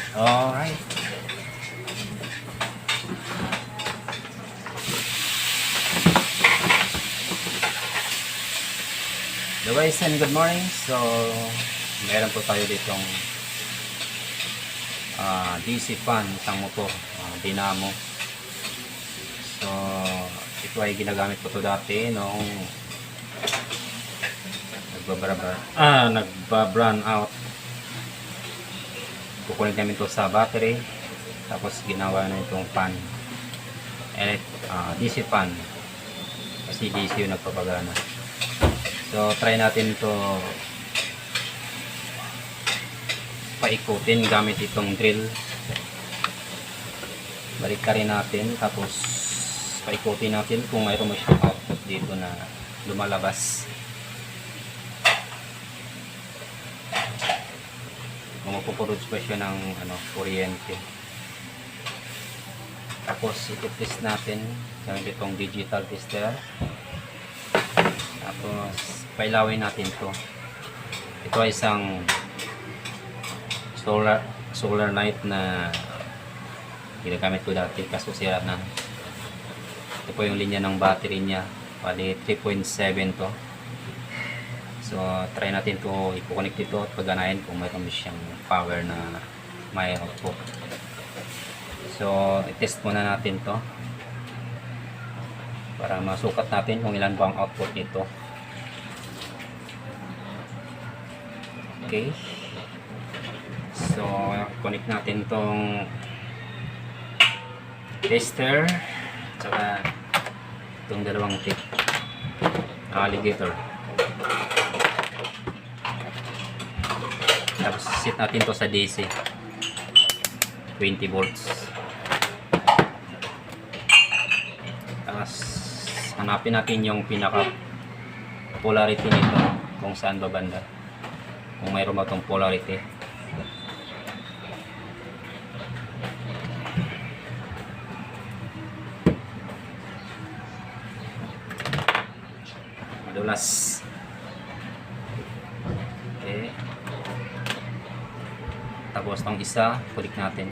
Alright. So guys, and good morning. So, meron po tayo ditong DC fan, isang motor, dinamo. So, ito ay ginagamit ko to dati nung nagba-brown out. Kukunin namin to sa battery, tapos ginawa na itong fan, DC fan, kasi DC yung nagpapagana. So try natin to paikutin gamit itong drill. Balik ka rin natin, tapos paikutin natin kung mayroon mo siyang output dito na lumalabas. Kung magpuproduce pa siya ng kuryente. Tapos i-test natin gamit itong digital tester. Tapos pailawin natin to. Ito ay isang solar light na ginagamit ko dati, kaso sira na. Ito po yung linya ng battery niya, bali 3.7 to. So try natin to i-connect dito at pagganahin kung mayroon siyang power na may output. So i-test muna natin to para masukat natin kung ilan ba ang output nito. Okay, so connect natin tong tester tsaka itong dalawang tip alligator. Tapos set natin to sa DC 20 volts. Tapos hanapin natin yung pinaka polarity nito, kung saan ba banda, kung mayroon ba itong polarity. Madulas. Okay, tapos itong isa kulik natin,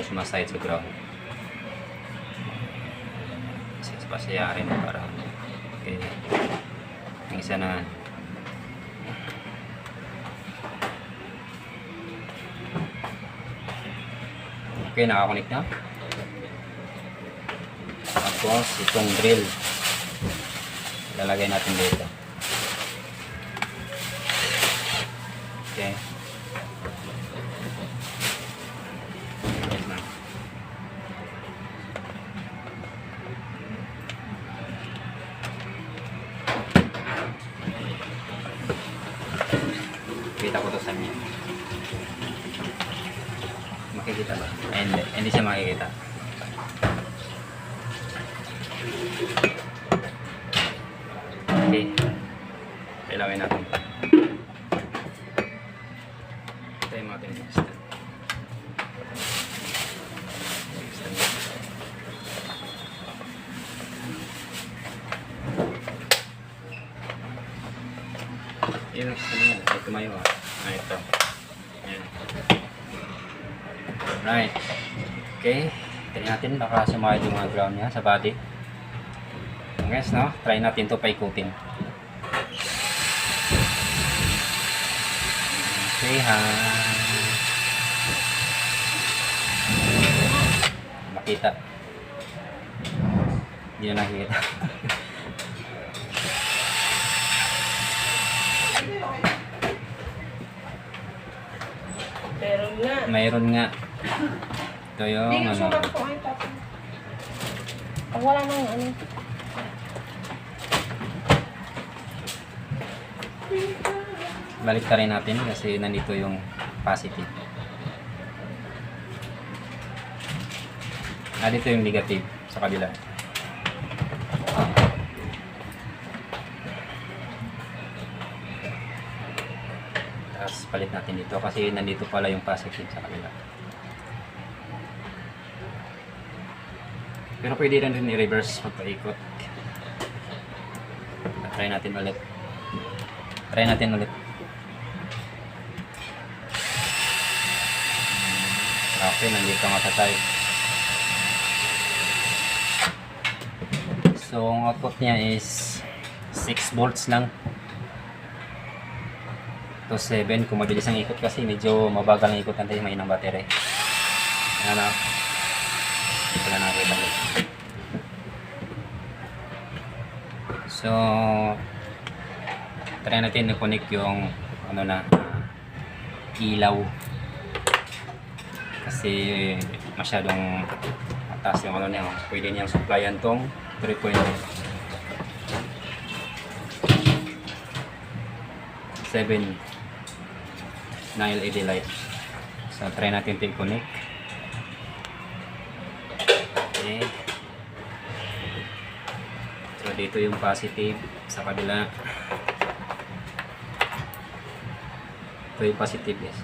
sumasahid sa ground. Pasayari mo para okay. Ang isa na okay, nakakonect na. Tapos itong drill lalagay natin dito. Okay, kita ko to sa inyo. Makikita ba? Hindi siya makikita. Okay, ilawin natin. Tayo natin yung stand. Yun ang stand yan. Ay, tumayo ah. Ito. Ayan. Right. Okay. Tignan natin. Baka sumayad yung mga ground niya sa body. Guys, no? Try natin to paikutin. Okay, ha. Makita. Hindi na nakikita. Mayroon nga. Ito yung Pag wala nang balik ka rin natin kasi nandito yung positive. Dito yung negative sa kabila. Tapos palit natin dito kasi nandito pala yung positive sa kabila. Pero pwede rin i-reverse pagpaikot. Try natin ulit. Okay, nandito nga sa side. So, ang output niya is 6 volts lang. To 7. Kung mabilis ang ikot kasi medyo mabagal ang ikot natin, may ng battery. Ayan na. Ito na nakita ko. So, try natin na-connect yung ano na ilaw. Kasi masyadong mataas yung ano niya. Pwede niyang supplyan tong 3.7 na LED light. So try natin ito i-connect. Okay. So dito yung positive sa kabila. Ito yung positive, yes.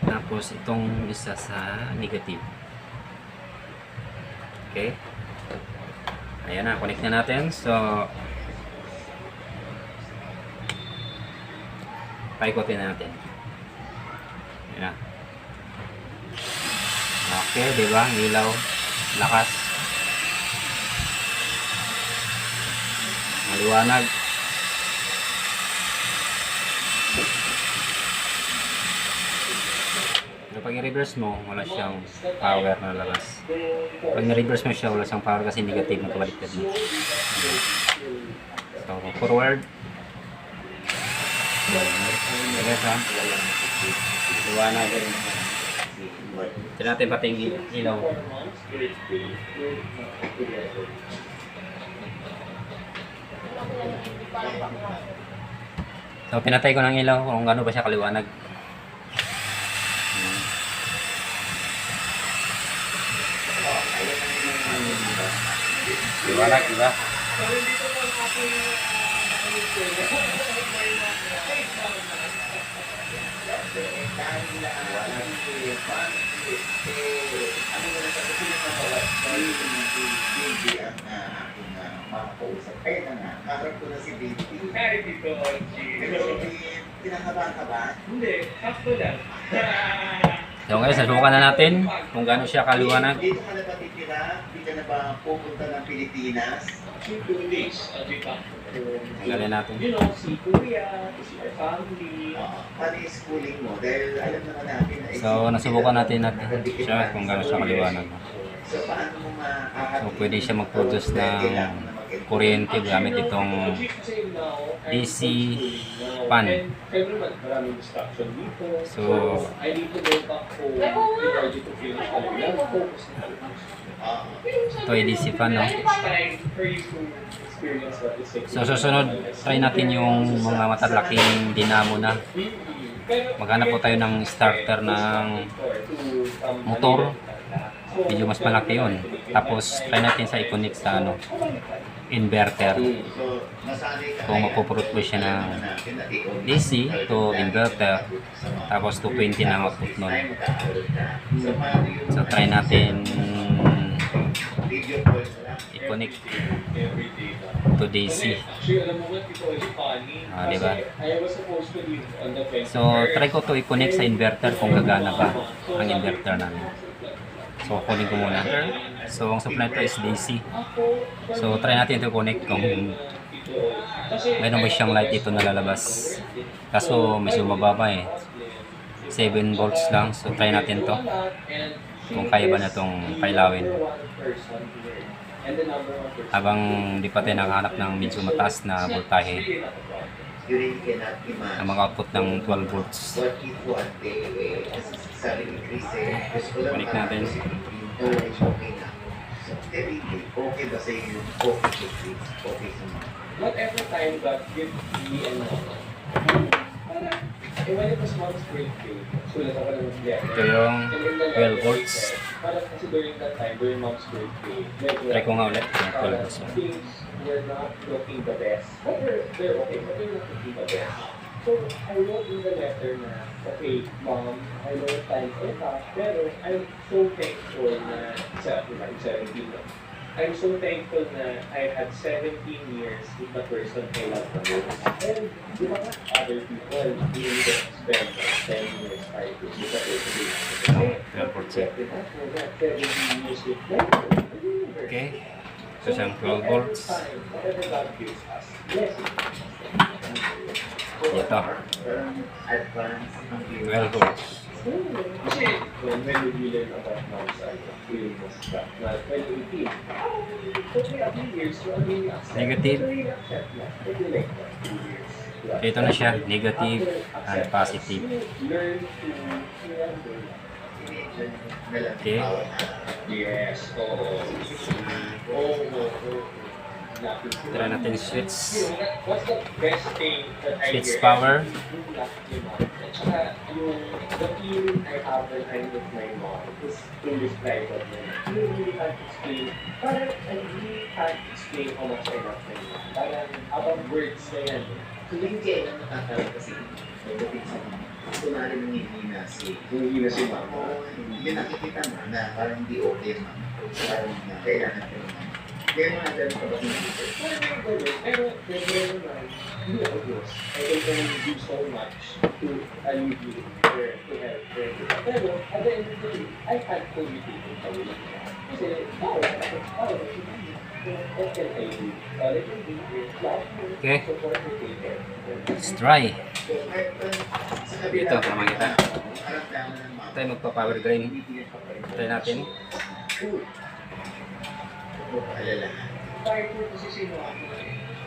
Tapos itong isa sa negative. Okay. Ayan na, connect na natin. So paikotin natin. Ayan na. Okay, di ba? Ilaw, lakas. Maliwanag. Pag i-reverse mo, wala siyang power na labas. Pag i-reverse mo siya, wala siyang power kasi negative na kabaliktad mo. So, forward. Yes, ha? Liwanag. Ito natin pati yung ilaw. So, pinatay ko ng ilaw kung gaano ba siya kaliwanag. Liwanag, diba? Kaharap ko na si Baby. Ay, dito, pinakabahan ka ba? Hindi, sakto lang. So guys, nasubukan na natin kung gaano siya kaliwanag. Dito ka na ba titira? Hindi ka na ba pupunta ng Pilipinas? 2 days, Tanggalin natin. You know, si Kuya, si our family. Paano yung schooling mo? Dahil alam naman natin na... So nasubukan natin siya kung gaano siya kaliwanag. So paano mo So pwede siya mag-produce ng kuryente gamit itong DC fan. Maraming distraction dito. So, I need to go back home in order to finish the focus na ito ay DC fan, no? It's time for you to experience what is it. So susunod, try natin yung mga matalaking dinamo na. Maghanap po tayo ng starter ng motor. Medyo mas malaki yun. Tapos try natin sa i-connect sa ano, inverter. Kung magpuprot po siya ng DC to inverter, tapos 220 na ang output nun. So try natin i-connect to DC. Diba? So try ko to i-connect sa inverter kung gagana ba ang inverter namin. So kunin ko muna. So ang supply ito is DC. So try natin ito connect kung mayroon ba siyang light ito na lalabas. Kaso medyo mababa eh. 7 volts lang. So try natin to. Kung kaya ba na itong pailawin. Habang di pa tayo nakahanap ng medyo mataas na voltahe. Ang mga output ng 12 volts. Connect natin. Okay ba sa iyo? Okay sa mga. Whatever time God give me and when it was mom's birthday, sulat ako ng letter. Ito yung 12 volts. Parang kasi during that time, during mom's birthday, Try ko nga ulit yung 12 volts. things were not looking the best. But they're okay, but they're not looking the best. So, I wrote in the letter na, okay, Mom, I know times are tough, pero I'm so thankful na isa, diba, 17 lang. I'm so thankful na I had 17 years with the person I love the most. And di ba other people really don't spend 10 years, 5 years with the person they love. Oh, 12 volts yan. 17 years with them. Okay. So siyang 12 volts. Whatever God gives us. Yes. Ito. Advance ang 12 volts. Kasi when we learn about mouse feeling was stuff na 2018. So a few years, so really accept. Negative. Really accept na. Maybe like 2 years. Ito na siya, negative and positive. Learn to remember. Okay. Yes. Oo. Try natin switch. What's the best thing that I Switch get? power. At saka yung the feeling I have when I'm with my mom is indescribable. You really can't explain. Parang I really can't explain how much I love my mom. Parang abang words na yan. So, hindi kayo nakakaroon kasi pagdating sa mga kunwari nung hindi na si Hindi na si mom. Oo, yun nakikita mo na parang hindi okay man. Parang na kailangan ko naman. Kaya mga ganun pa ba hindi ko? Pero naman, hindi ako Diyos. I can only do so much to alleviate her, to help her. Pero at the end of the day, I can't fully take it away. Kasi, what can I do? All I can do is love her, Okay. support her, take care. Let's try. So, kahit sa kabila, Ito, tama kita. karamdaman ng mga Tayo magpa-power drain. bibigyan pa rin. Try natin. Huwag ka alalahan. Fighter kasi sino ako?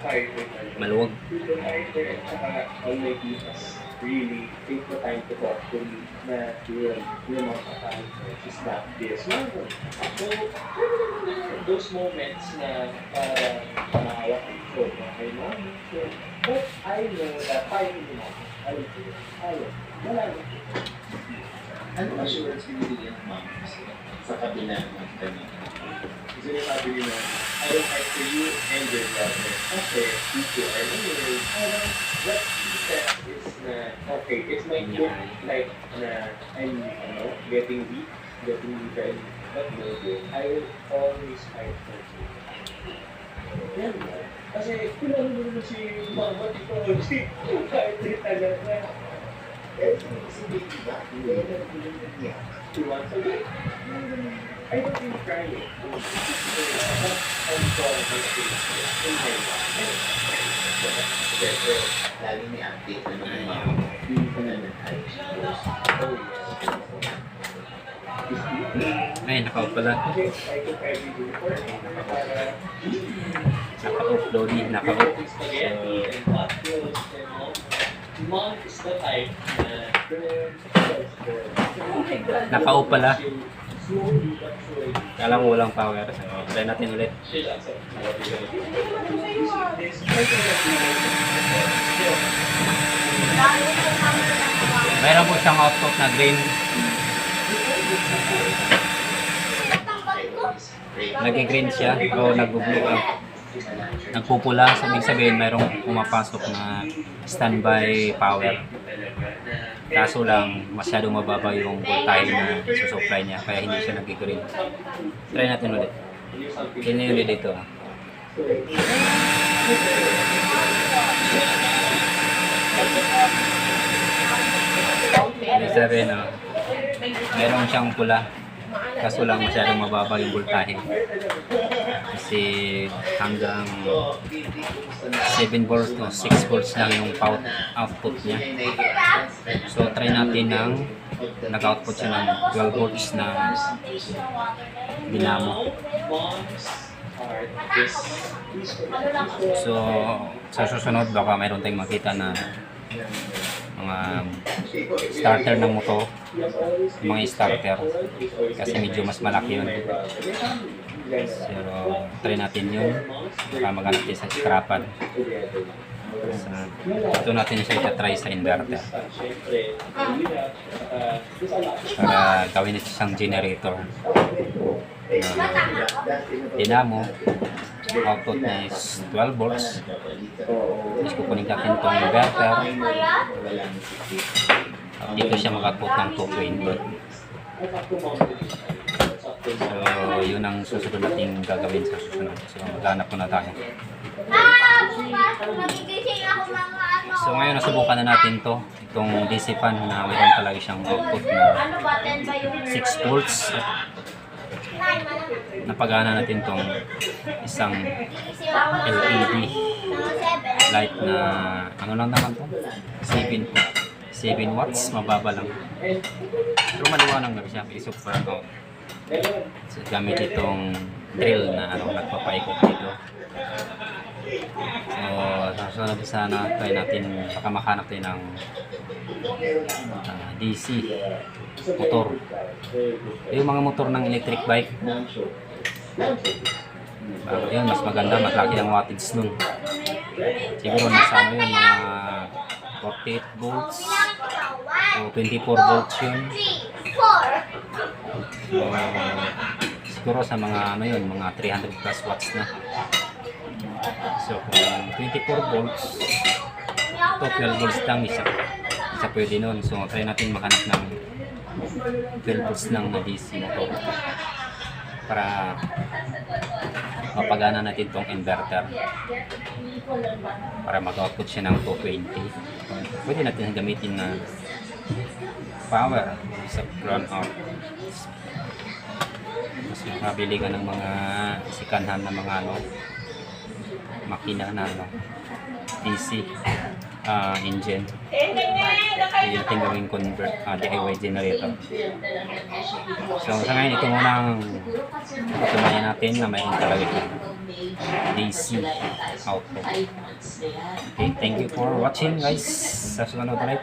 Fighter. Maluwag. Fighter at saka all my titas really take the time to talk to me na yun, yung mga kakalimutan, she's not this. No. So, those moments na parang panahawa ko na kay mami. So, but I know that fighting mo, alam ko, ayaw, wala na. Ano assurance binibigyan ng mama mo sa kabila ng ganun? Kasi sabi nila, I will fight for you and your brother. Kasi, you are married. Parang, what she said is na, okay, it's my look like na I'm, getting weak, getting weaker, but no, I will always fight for you. Yan ba? Kasi, kilala mo naman si mama, ikaw, si kahit di talaga. Eh, si baby ba? Hindi na niya. 2 months ago. I don't even cry it. I'm sorry for Pero, lagi may update na naman yung mama mo. Hindi ko na nag-ayos. Ay, naka-off pala. Kasi I took every day for it. Para Naka-off, Lodi. Naka-off. spaghetti and hot dogs and all. Mom is the type na Naka-off pala. slowly but surely. Kala mo walang power. So, try natin ulit. She's accepting what you're gonna do. This Mayroon po siyang output na green. Nag-green siya o nag-blue. Nagpupula. So, ibig sabihin mayroong pumapasok na standby power. Kaso lang, masyadong mababa yung voltage na susupply niya. Kaya hindi siya nag-green. Try natin ulit. Tingnan ulit dito. Ibig sabihin, mayroon siyang pula. Kaso lang masyadong mababa yung voltage. Kasi hanggang 7 volts to 6 volts lang yung output niya. So try natin ng nag-output siya ng 12 volts na dinamo. So sa susunod baka mayroon tayong makita na mga starter ng motor, mga starter, kasi medyo mas malaki yun. Pero try natin yun, baka maghanap tayo sa scrapan. Ito natin siya itatry sa inverter para gawin ito siyang generator. Dinamo, output niya is 12 volts. Tapos kukunin natin itong inverter. Dito siya mag-output ng 220. So, yun ang susunod nating gagawin sa susunod. So, maghanap muna tayo. Bukas, magigising ako mga ano. So, ngayon nasubukan na natin to. Itong DC fan na mayroon talaga siyang output na Ano ba, 10 ba yung 6 volts. Napagana natin tong isang gigising ako ng LED mga 7? light na ano lang naman to? 7 watts, mababa lang. Pero maliwanag na siya, super out. So, gamit itong drill na ano, nagpapaikot dito. So, susunod sana try natin, baka makahanap tayo ng DC motor. Yung mga motor ng electric bike, yun, mas maganda, mas laki ang wattage nun. Siguro nasa ano yun, mga 48 volts o 24 volts yun. 3, 4. So, siguro sa mga ano yun, mga 300 plus watts na. So kung 24 volts, to 12 volts lang isa pwede nun. So try natin makahanap ng 12 volts lang na DC motor para mapagana natin tong inverter para mag-output siya ng 220. Pwede natin gamitin na power sa ground out. Mas makabili ka ng mga sikanhan na mga ano, makina na ano, DC engine. Pwede natin gawing convert DIY generator. So sa ngayon ito muna ang patunayan natin na mayroon talaga yung DC output. Okay, thank you for watching guys. Sa susunod ulit.